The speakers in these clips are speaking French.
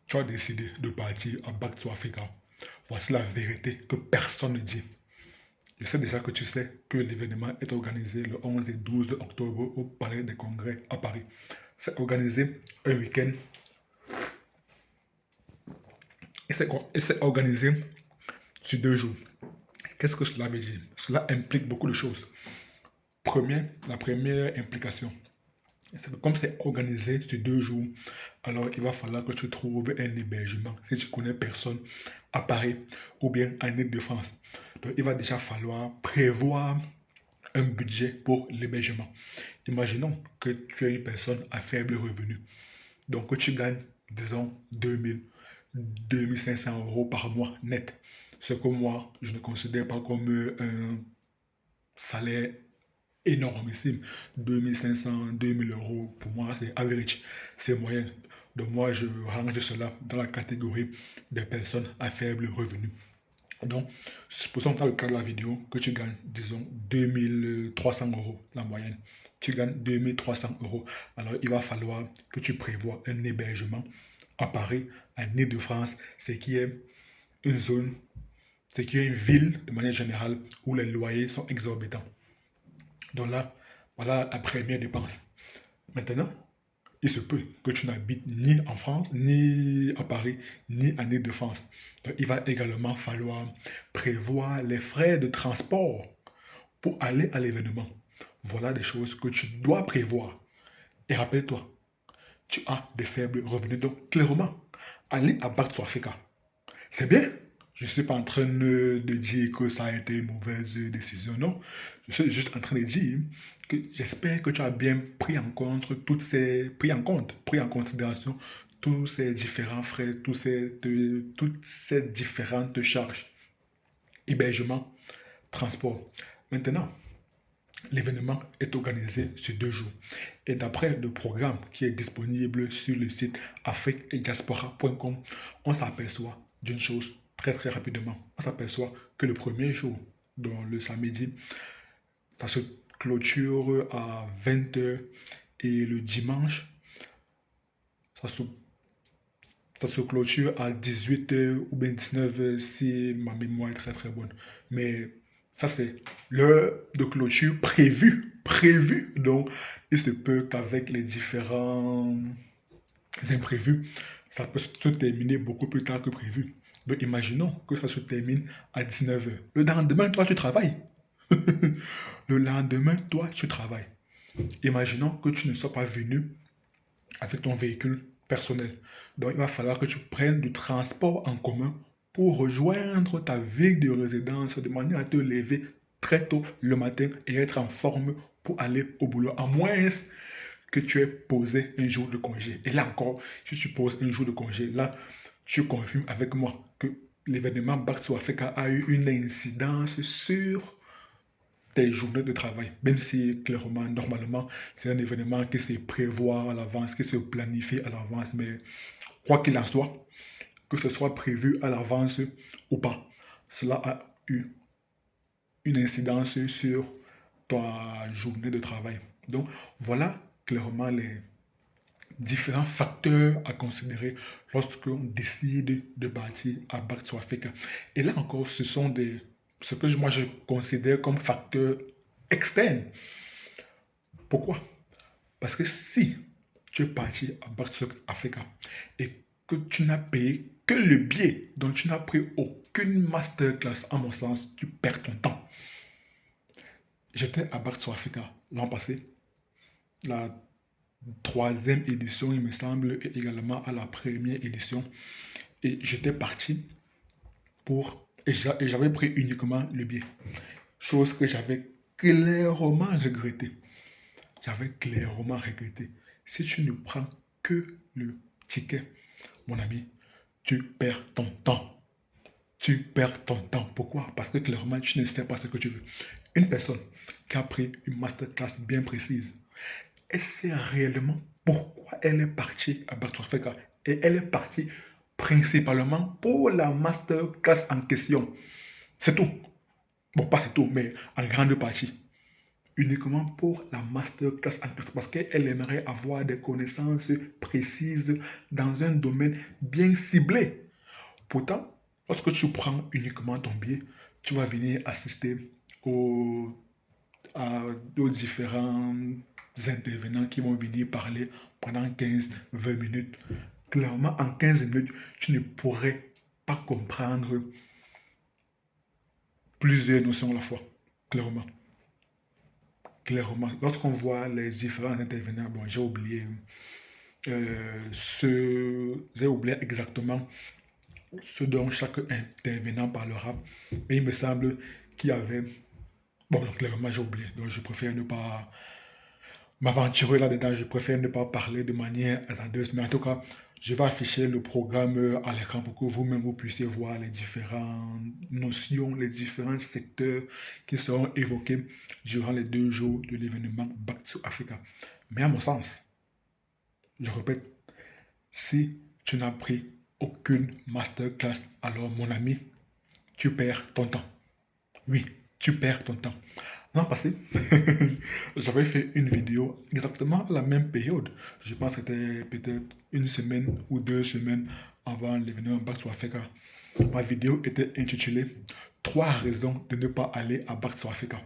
Tu as décidé de partir à Back to Africa. Voici la vérité que personne ne dit. Je sais déjà que tu sais que l'événement est organisé le 11 et 12 octobre au Palais des Congrès à Paris. C'est organisé un week-end et c'est organisé sur 2 jours. Qu'est-ce que cela veut dire? Cela implique beaucoup de choses. La première implication, c'est que comme c'est organisé sur 2 jours, alors il va falloir que tu trouves un hébergement si tu connais personne à Paris ou bien en Ile-de-France. Donc il va déjà falloir prévoir un budget pour l'hébergement. Imaginons que tu es une personne à faible revenu. Donc que tu gagnes, disons, 2000, 2500 euros par mois net. Ce que moi, je ne considère pas comme un salaire énormissime. 2500, 2000 euros, pour moi, c'est average, c'est moyen. Donc moi, je range cela dans la catégorie des personnes à faible revenu. Donc, supposons dans le cas de la vidéo que tu gagnes, disons, 2300 euros la moyenne. Tu gagnes 2300 euros. Alors, il va falloir que tu prévois un hébergement à Paris, en Ile-de-France, c'est qui est une zone, c'est qui est une ville de manière générale où les loyers sont exorbitants. Donc là, voilà la première dépense. Maintenant, il se peut que tu n'habites ni en France, ni à Paris, ni en Ile-de-France. Donc, il va également falloir prévoir les frais de transport pour aller à l'événement. Voilà des choses que tu dois prévoir. Et rappelle-toi, tu as des faibles revenus. Donc, clairement, aller à Back to Africa, c'est bien. Je ne suis pas en train de dire que ça a été une mauvaise décision, non. Je suis juste en train de dire que j'espère que tu as bien pris en considération tous ces différents frais, toutes ces différentes charges. Hébergement, transport. Maintenant, l'événement est organisé sur 2 jours. Et d'après le programme qui est disponible sur le site afriquediaspora.com, on s'aperçoit d'une chose très très rapidement. On s'aperçoit que le premier jour, dans le samedi, ça se clôture à 20 h et le dimanche, ça se, ça se clôture à 18 h ou bien 19 h si ma mémoire est très très bonne. Mais ça, c'est l'heure de clôture prévue. Prévue. Donc, il se peut qu'avec les différents imprévus, ça peut se terminer beaucoup plus tard que prévu. Donc, imaginons que ça se termine à 19 h. Le lendemain, toi, tu travailles. Le lendemain, toi, tu travailles. Imaginons que tu ne sois pas venu avec ton véhicule personnel. Donc, il va falloir que tu prennes du transport en commun pour rejoindre ta ville de résidence de manière à te lever très tôt le matin et être en forme pour aller au boulot. À moins que tu aies posé un jour de congé. Et là encore, si tu poses un jour de congé, là, tu confirmes avec moi que l'événement Back to Africa a eu une incidence sur tes journées de travail. Même si, clairement, normalement, c'est un événement qui se prévoit à l'avance, qui se planifie à l'avance. Mais quoi qu'il en soit, que ce soit prévu à l'avance ou pas, cela a eu une incidence sur ta journée de travail. Donc, voilà clairement les différents facteurs à considérer lorsqu'on décide de bâtir à Back to Africa. Et là encore, ce que moi je considère comme facteurs externes. Pourquoi? Parce que si tu es parti à Back to Africa et que tu n'as payé que le billet, donc tu n'as pris aucune masterclass, à mon sens, tu perds ton temps. J'étais à Back to Africa l'an passé, la troisième édition, il me semble, et également à la première édition. Et j'étais parti et j'avais pris uniquement le billet. Chose que j'avais clairement regretté. J'avais clairement regretté. Si tu ne prends que le ticket, mon ami, tu perds ton temps. Tu perds ton temps. Pourquoi? Parce que clairement, tu ne sais pas ce que tu veux. Une personne qui a pris une masterclass bien précise, elle sait réellement pourquoi elle est partie à Barcelone. Et elle est partie principalement pour la masterclass en question. C'est tout. Bon, pas c'est tout, mais en grande partie. uniquement pour la masterclass en question parce qu'elle aimerait avoir des connaissances précises dans un domaine bien ciblé. Pourtant, lorsque tu prends uniquement ton billet, tu vas venir assister aux, aux différents intervenants qui vont venir parler pendant 15-20 minutes. Clairement, en 15 minutes, tu ne pourrais pas comprendre plusieurs notions à la fois. Clairement. Clairement. Lorsqu'on voit les différents intervenants, bon, j'ai oublié exactement ce dont chaque intervenant parlera, mais il me semble qu'il y avait, bon, donc, clairement, j'ai oublié, donc je préfère ne pas m'aventurer là-dedans, je préfère ne pas parler de manière hasardeuse, mais en tout cas, je vais afficher le programme à l'écran pour que vous-même vous puissiez voir les différentes notions, les différents secteurs qui seront évoqués durant les 2 jours de l'événement Back to Africa. Mais à mon sens, je répète, si tu n'as pris aucune masterclass, alors mon ami, tu perds ton temps. Oui, tu perds ton temps. L'an passé, j'avais fait une vidéo exactement à la même période. Je pense que c'était peut-être une semaine ou 2 semaines avant l'événement Back to Africa. Ma vidéo était intitulée 3 raisons de ne pas aller à Back to Africa.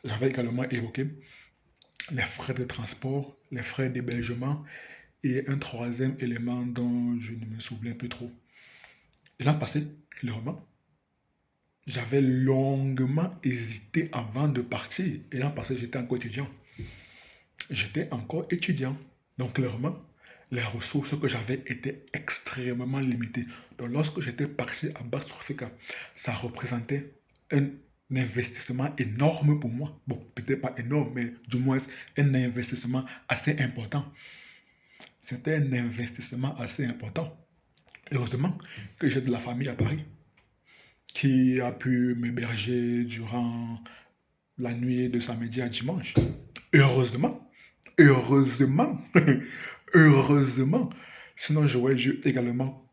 J'avais également évoqué les frais de transport, les frais d'hébergement et un troisième élément dont je ne me souviens plus trop. Et l'an passé, clairement, j'avais longuement hésité avant de partir. Et l'an passé, j'étais encore étudiant. J'étais encore étudiant. Donc, clairement, les ressources que j'avais étaient extrêmement limitées. Donc, lorsque j'étais parti à Basse-Africa, ça représentait un investissement énorme pour moi. Bon, peut-être pas énorme, mais du moins un investissement assez important. C'était un investissement assez important. Heureusement que j'ai de la famille à Paris qui a pu m'héberger durant la nuit de samedi à dimanche. Heureusement, heureusement, heureusement. Sinon, j'aurais dû également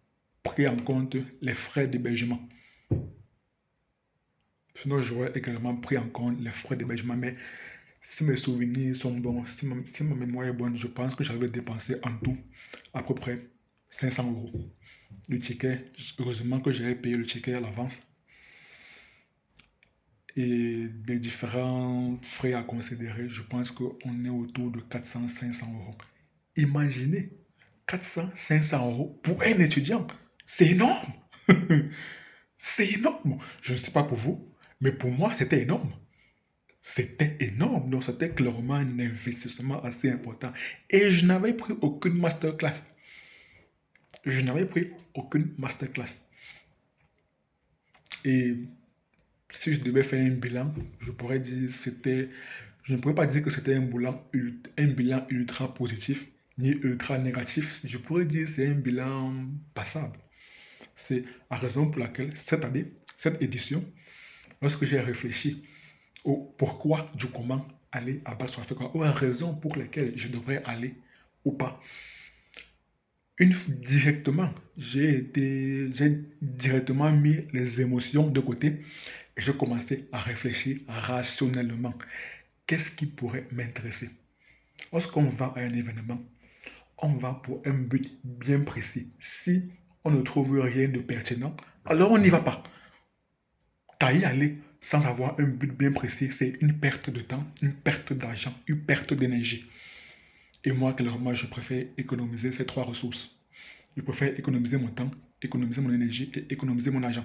pris en compte les frais d'hébergement. Sinon, j'aurais également pris en compte les frais d'hébergement. Mais si mes souvenirs sont bons, si ma mémoire est bonne, je pense que j'avais dépensé en tout à peu près 500 euros. Le ticket, heureusement que j'avais payé le ticket à l'avance. Et les différents frais à considérer, je pense qu'on est autour de 400-500 euros. Imaginez, 400-500 euros pour un étudiant. C'est énorme. C'est énorme. Je ne sais pas pour vous, mais pour moi, c'était énorme. C'était énorme. Donc, c'était clairement un investissement assez important. Et je n'avais pris aucune masterclass. Je n'avais pris aucune masterclass. Et si je devais faire un bilan, je ne pourrais pas dire que c'était un bilan ultra positif ni ultra négatif. Je pourrais dire que c'est un bilan passable. C'est la raison pour laquelle cette année, cette édition, lorsque j'ai réfléchi au pourquoi, du comment aller à Back to Africa, ou la raison pour laquelle je devrais aller ou pas, directement, j'ai directement mis les émotions de côté et j'ai commencé à réfléchir rationnellement. Qu'est-ce qui pourrait m'intéresser? Lorsqu'on va à un événement, on va pour un but bien précis. Si on ne trouve rien de pertinent, alors on n'y va pas. T'as y aller sans avoir un but bien précis, c'est une perte de temps, une perte d'argent, une perte d'énergie. Et moi, clairement, je préfère économiser ces 3 ressources. Je préfère économiser mon temps, économiser mon énergie et économiser mon argent.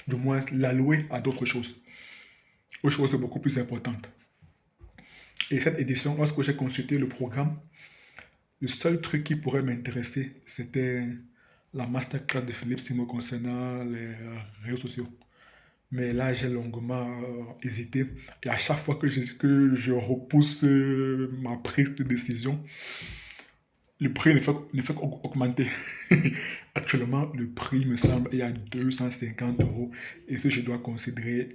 Du moins, l'allouer à d'autres choses, aux choses beaucoup plus importantes. Et cette édition, lorsque j'ai consulté le programme, le seul truc qui pourrait m'intéresser, c'était la masterclass de Philippe Simo concernant les réseaux sociaux. Mais là, j'ai longuement hésité. Et à chaque fois que je repousse ma prise de décision, le prix ne fait qu'augmenter. Actuellement, le prix me semble est à 250 euros. Et si je dois considérer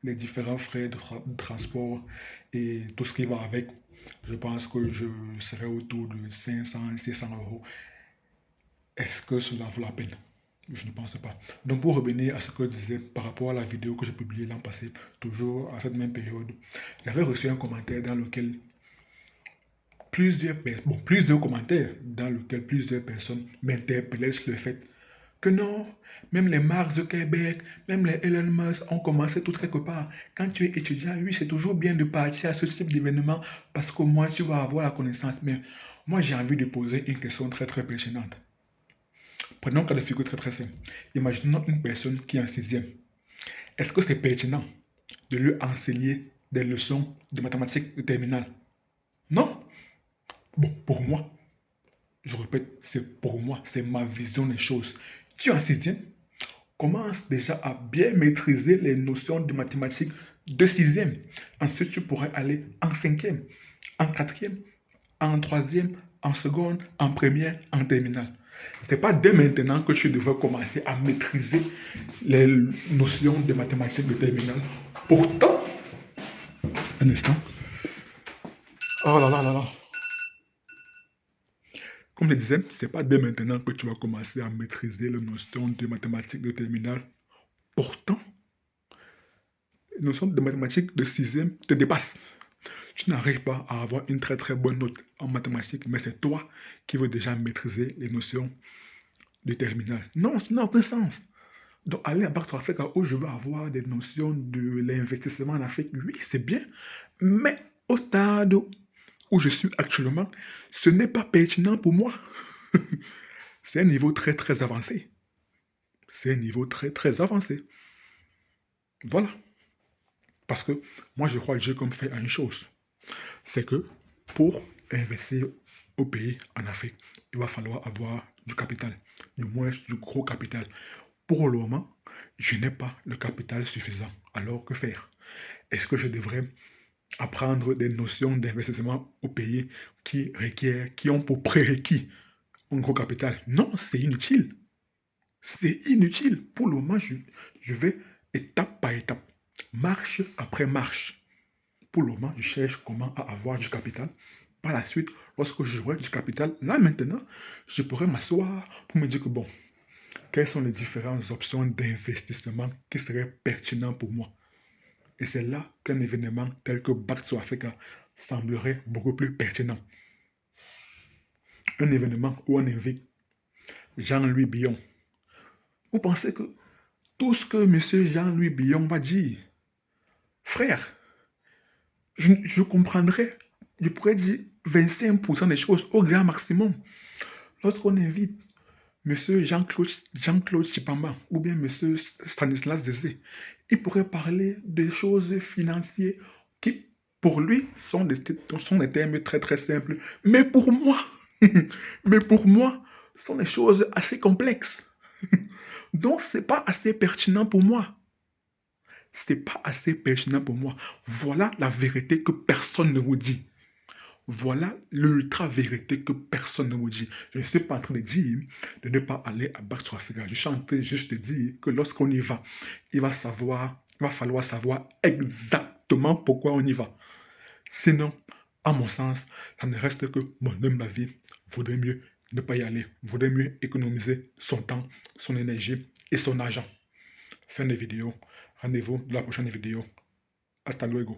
les différents frais de transport et tout ce qui va avec, je pense que je serai autour de 500-600 euros. Est-ce que cela vaut la peine? Je ne pense pas. Donc pour revenir à ce que je disais par rapport à la vidéo que j'ai publiée l'an passé, toujours à cette même période, j'avais reçu un commentaire dans lequel plusieurs commentaires dans lequel plusieurs personnes m'interpellaient sur le fait que non, même les Mark Zuckerberg, même les Elon Musk ont commencé tout quelque part. Quand tu es étudiant, oui, c'est toujours bien de partir à ce type d'événement parce qu'au moins tu vas avoir la connaissance. Mais moi, j'ai envie de poser une question très très pertinente. Prenons un cas de figure très très simple. Imaginons une personne qui est en sixième. Est-ce que c'est pertinent de lui enseigner des leçons de mathématiques de terminale? Non. Bon, pour moi, je répète, c'est pour moi, c'est ma vision des choses. Tu es en sixième, commence déjà à bien maîtriser les notions de mathématiques de sixième. Ensuite, tu pourrais aller en cinquième, en quatrième, en troisième, en seconde, en première, en terminale. Ce n'est pas dès maintenant que tu devrais commencer à maîtriser les notions de mathématiques de terminale. Pourtant, un instant. Oh là là là là. Comme je disais, ce n'est pas dès maintenant que tu vas commencer à maîtriser les notions de mathématiques de terminale. Pourtant, les notions de mathématiques de sixième te dépassent. Tu n'arrives pas à avoir une très très bonne note en mathématiques, mais c'est toi qui veux déjà maîtriser les notions de terminale. Non, ça n'a aucun sens. Donc, aller à Bac sur Afrique où je veux avoir des notions de l'investissement en Afrique, oui, c'est bien. Mais au stade où je suis actuellement, ce n'est pas pertinent pour moi. C'est un niveau très très avancé. C'est un niveau très très avancé. Voilà. Parce que moi, je crois que j'ai comme fait à une chose. C'est que pour investir au pays, en Afrique, il va falloir avoir du capital. Du moins, du gros capital. Pour le moment, je n'ai pas le capital suffisant. Alors, que faire? Est-ce que je devrais apprendre des notions d'investissement au pays qui ont pour prérequis un gros capital? Non, c'est inutile. C'est inutile. Pour le moment, je vais étape par étape, marche après marche. Pour le moment, je cherche comment avoir du capital. Par la suite, lorsque j'aurai du capital, là maintenant, je pourrais m'asseoir pour me dire que bon, quelles sont les différentes options d'investissement qui seraient pertinentes pour moi. Et c'est là qu'un événement tel que Back to Africa semblerait beaucoup plus pertinent. Un événement où on invite Jean-Louis Billon. Vous pensez que tout ce que M. Jean-Louis Billon va dire, frère, je comprendrais, je pourrais dire 25% des choses au grand maximum. Lorsqu'on invite M. Jean-Claude Chipamba ou bien M. Stanislas Zezé, il pourrait parler des choses financières qui, pour lui, sont des termes très très simples. Mais pour moi, sont des choses assez complexes. Donc, c'est pas assez pertinent pour moi. C'est pas assez pertinent pour moi. Voilà la vérité que personne ne vous dit. Voilà l'ultra-vérité que personne ne vous dit. Je ne suis pas en train de dire de ne pas aller à Back to Africa. Je suis en train juste de dire que lorsqu'on y va, il va falloir savoir exactement pourquoi on y va. Sinon, à mon sens, ça ne reste que mon humble avis. Vaudrait mieux ne pas y aller. Vaudrait mieux économiser son temps, son énergie et son argent. Fin de vidéo. Rendez-vous de la prochaine vidéo. Hasta luego.